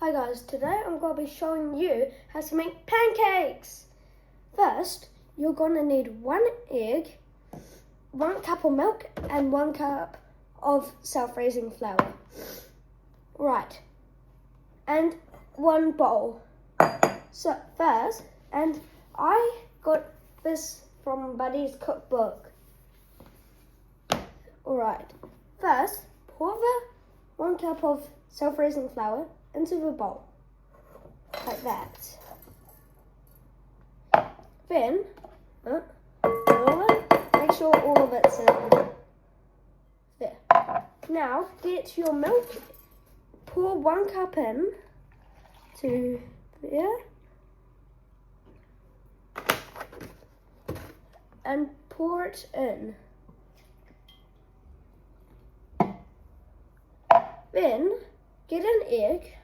Hi guys, today I'm going to be showing you how to make pancakes. First, you're going to need 1 egg, 1 cup of milk and 1 cup of self-raising flour. Right, and 1 bowl. So first, and I got this from Buddy's cookbook. Alright, first pour the 1 cup of self-raising flour into the bowl, like that. Then, make sure all of it's in there. Now, get your milk, pour 1 cup in to there, and pour it in. Then, get an egg,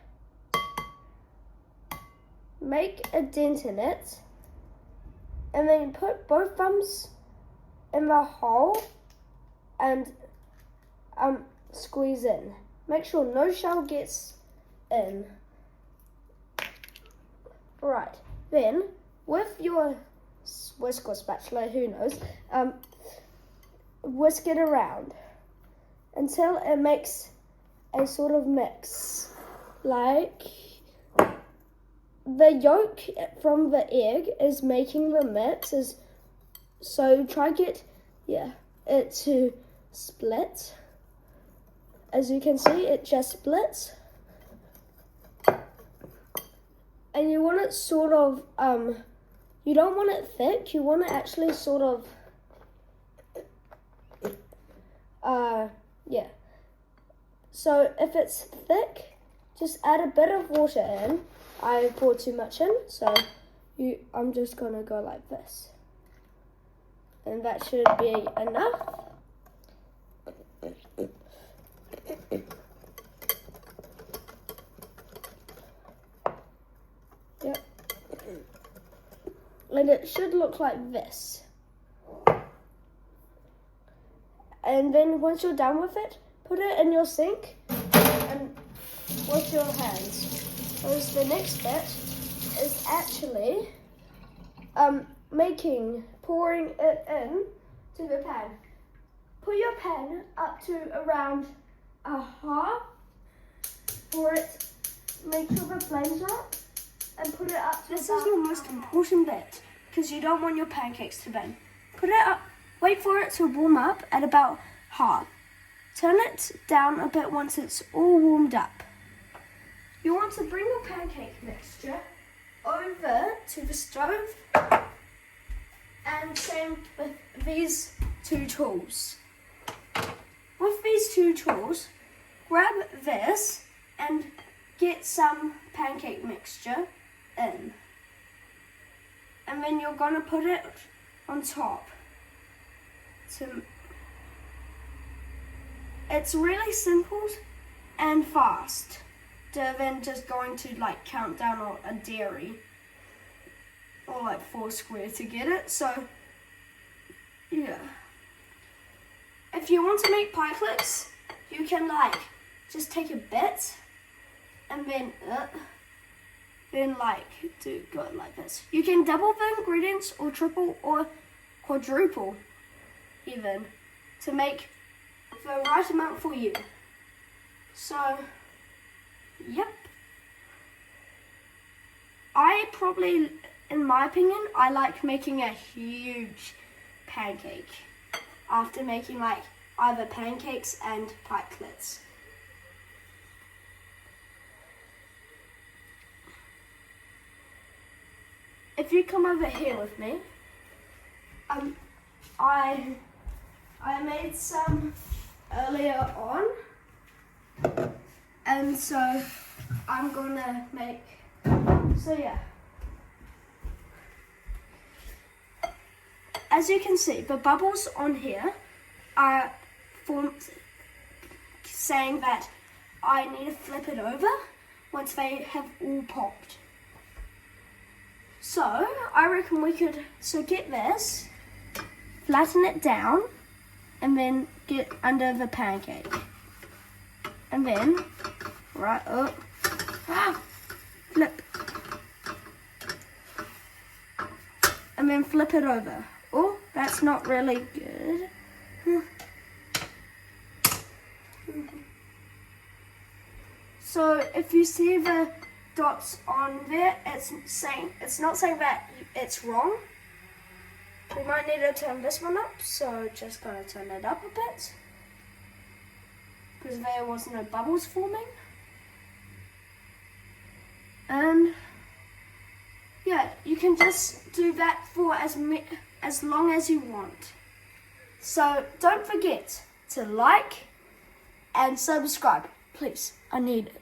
make a dent in it, and then put both thumbs in the hole and squeeze in. Make sure no shell gets in. Right, then with your whisk or spatula, who knows, whisk it around until it makes a sort of mix, like the yolk from the egg is making the mix, so try get it to split. As you can see, it just splits, and you want it sort of you don't want it thick, you want it actually sort of so if it's thick, just add a bit of water in. I poured too much in, so I'm just gonna go like this, and that should be enough. Yep, and it should look like this. And then once you're done with it, put it in your sink and wash your hands. Because the next bit is actually pouring it in to the pan. Put your pan up to around a half for it. Make sure the flames are up and put it up to. This is your most important bit because you don't want your pancakes to burn. Put it up. Wait for it to warm up at about half. Turn it down a bit once it's all warmed up. You want to bring your pancake mixture over to the stove, and same with these 2 tools. With these 2 tools, grab this and get some pancake mixture in. And then you're going to put it on top. It's really simple and fast than just going to like count down or a dairy or like 4 square to get it. So yeah, if you want to make pie clips, you can like just take a bit and then like go like this. You can double the ingredients or triple or quadruple even to make the right amount for you. So yep, in my opinion, I like making a huge pancake after making like either pancakes and pikelets. If you come over here with me, I made some earlier on, and so I'm gonna make, so yeah. As you can see, the bubbles on here are saying that I need to flip it over once they have all popped. So I reckon we could, get this, flatten it down, and then get under the pancake. And then, right up, flip. And then flip it over. Oh, that's not really good. So if you see the dots on there, it's not saying that it's wrong. We might need to turn this one up, so just gotta turn it up a bit because there was no bubbles forming. And yeah, you can just do that for as long as you want. So don't forget to like and subscribe, please. I need it.